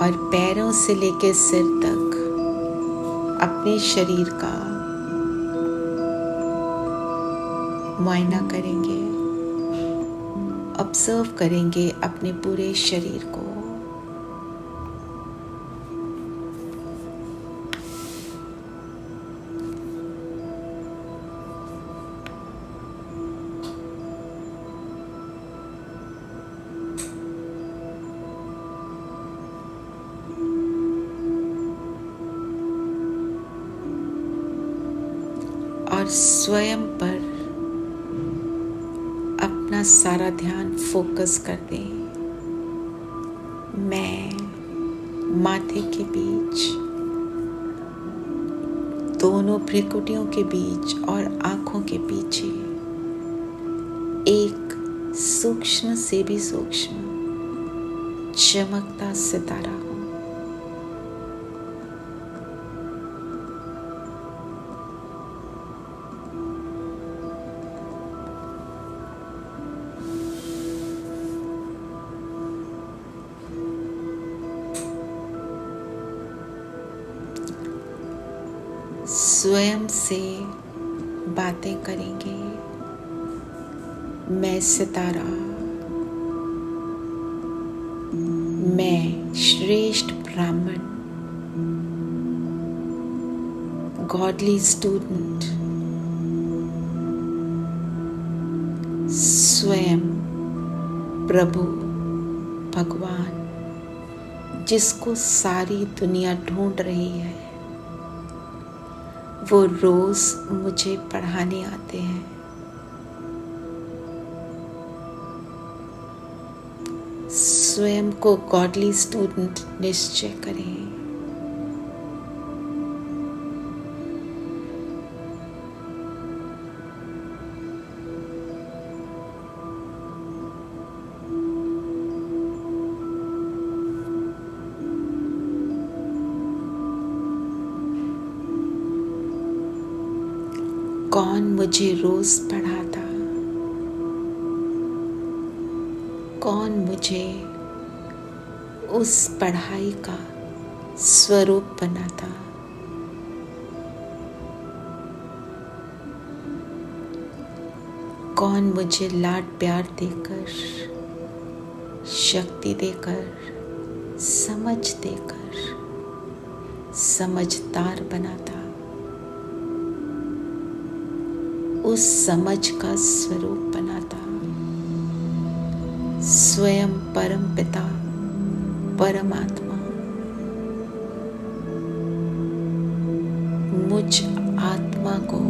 और पैरों से लेकर सिर तक अपने शरीर का मुआयना करेंगे, ऑब्जर्व करेंगे अपने पूरे शरीर को। और स्वयं पर अपना सारा ध्यान फोकस कर दें। मैं माथे के बीच, दोनों भ्रुकुटियों के बीच और आंखों के पीछे एक सूक्ष्म से भी सूक्ष्म चमकता सितारा हूँ। स्वयं से बातें करेंगे। मैं सितारा, मैं श्रेष्ठ ब्राह्मण, गॉडली स्टूडेंट, स्वयं प्रभु भगवान जिसको सारी दुनिया ढूंढ रही है, वो रोज मुझे पढ़ाने आते हैं। स्वयं को गॉडली स्टूडेंट निश्चय करें। कौन मुझे रोज पढ़ाता, कौन मुझे उस पढ़ाई का स्वरूप बनाता। कौन मुझे लाड प्यार देकर, शक्ति देकर, समझ देकर समझदार बनाता। उस समझ का स्वरूप बनाता। स्वयं परम पिता परमात्मा मुझ आत्मा को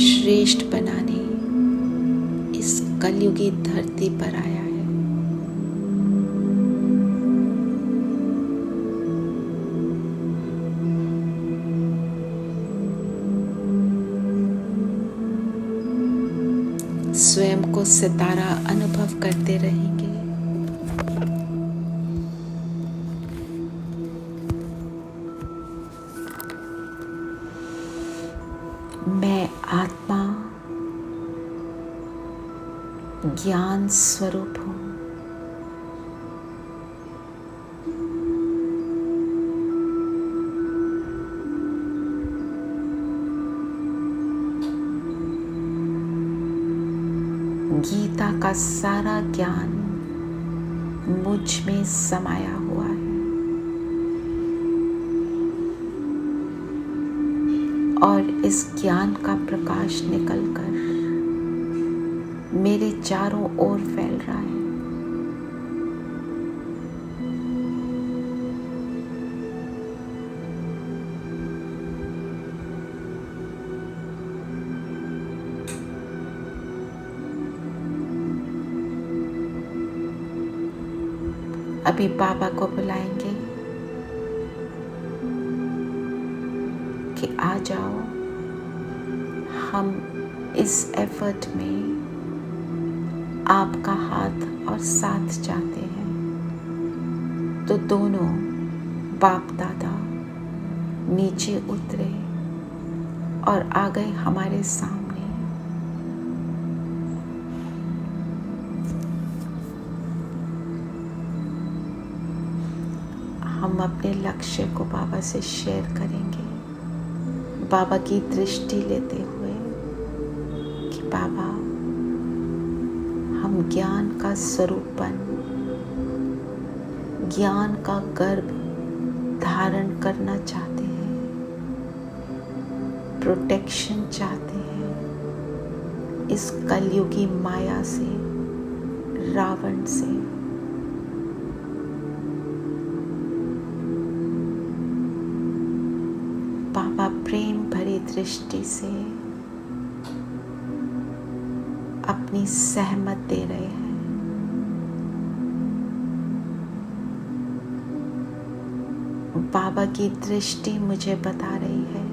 श्रेष्ठ बनाने इस कलयुगी धरती पर आया है। स्वयं को सितारा अनुभव करते रहेंगे। मैं आत्मा ज्ञान स्वरूप हूँ। गीता का सारा ज्ञान मुझ में समाया हुआ है और इस ज्ञान का प्रकाश निकलकर मेरे चारों ओर फैल रहा है। अभी बाबा को बुलाएंगे कि आ जाओ, हम इस एफर्ट में आपका हाथ और साथ चाहते हैं। तो दोनों बाप दादा नीचे उतरे और आ गए हमारे सामने। हम अपने लक्ष्य को बाबा से शेयर करेंगे, बाबा की दृष्टि लेते हुए कि बाबा, हम ज्ञान का स्वरूपन, ज्ञान का गर्भ धारण करना चाहते हैं, प्रोटेक्शन चाहते हैं इस कलयुगी माया से, रावण से। बाबा प्रेम भरी दृष्टि से अपनी सहमत दे रहे हैं। बाबा की दृष्टि मुझे बता रही है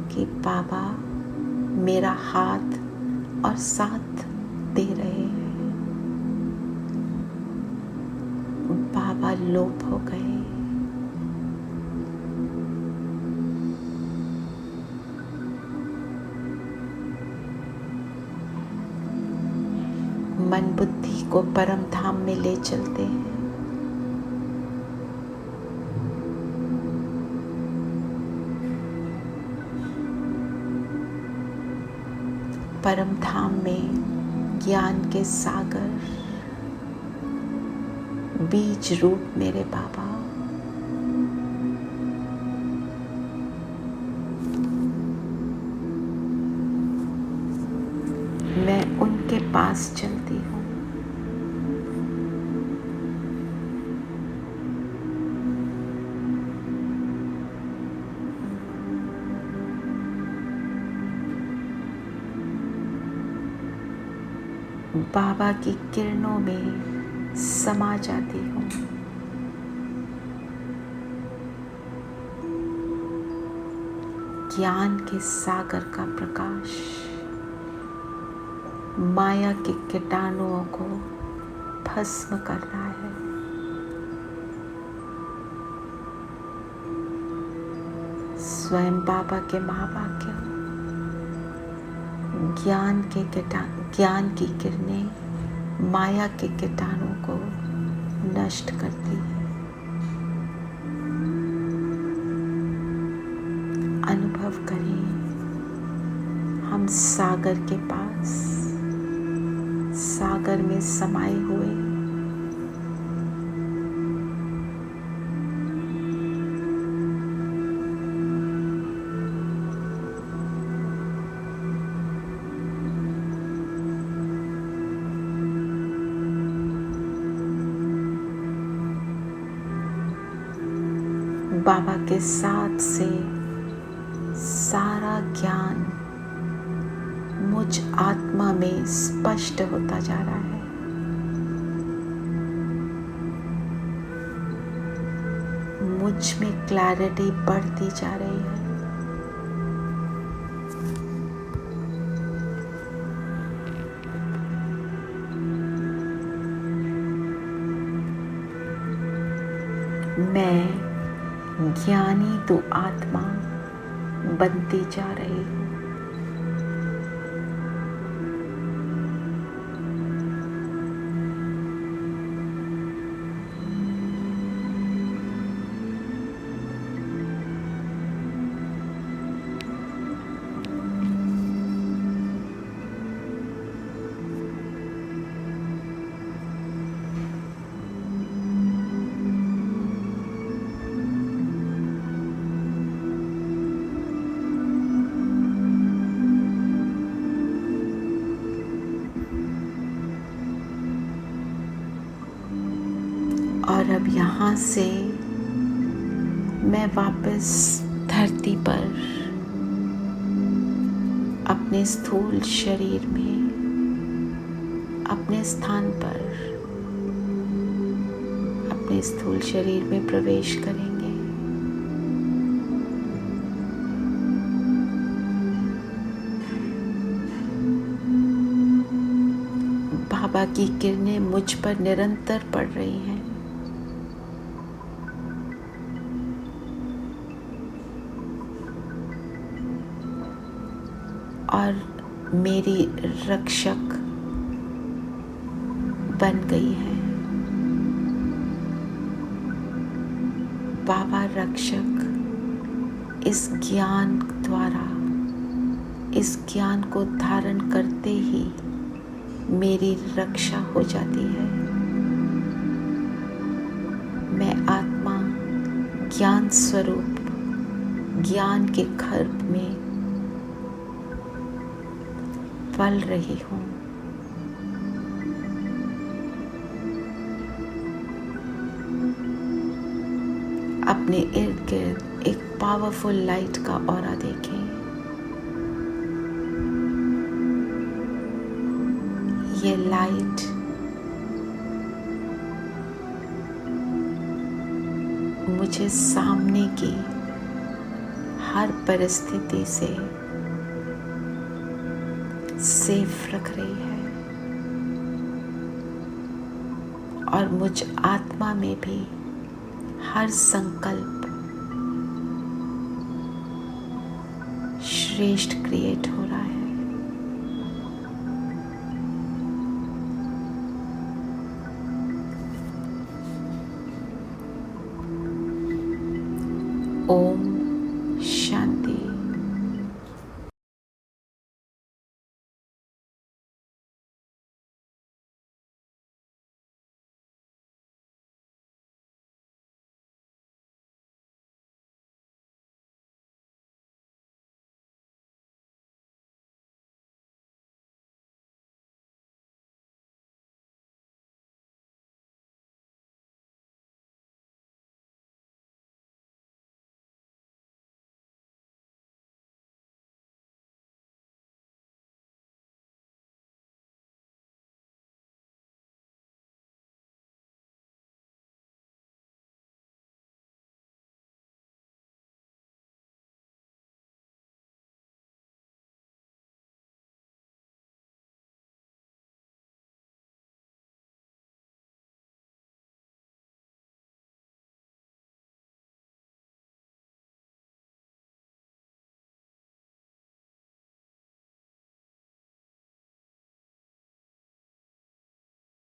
कि बाबा मेरा हाथ और साथ दे रहे हैं। बाबा लोप हो गए। मन बुद्धि को परम धाम में ले चलते हैं। परम धाम में ज्ञान के सागर, बीज रूप मेरे बाबा, मैं उनके पास चलती हूँ। बाबा की किरणों में समा जाती हूँ। ज्ञान के सागर का प्रकाश माया के कीटाणुओं को भस्म कर रहा है। स्वयं बाबा के महावाक्य, ज्ञान की किरणें माया के कीटाणु को नष्ट करती है। अनुभव करें, हम सागर के पास, सागर में समाये हुए, बाबा के साथ से सारा ज्ञान मुझ आत्मा में स्पष्ट होता जा रहा है। मुझ में क्लैरिटी बढ़ती जा रही है। मैं ज्ञानी तो आत्मा बनती जा रही हूँ। और अब यहाँ से मैं वापस धरती पर अपने स्थूल शरीर में, अपने स्थान पर, अपने स्थूल शरीर में प्रवेश करेंगे। बाबा की किरणें मुझ पर निरंतर पड़ रही हैं। और मेरी रक्षक बन गई है। बाबा रक्षक इस ज्ञान द्वारा, इस ज्ञान को धारण करते ही मेरी रक्षा हो जाती है। मैं आत्मा ज्ञान स्वरूप, ज्ञान के गर्भ में पल रही हूँ। अपने इर्द गिर्द एक पावरफुल लाइट का ऑरा देखें। ये लाइट मुझे सामने की हर परिस्थिति से सेफ रख रही है और मुझ आत्मा में भी हर संकल्प श्रेष्ठ क्रिएट हो रहा है।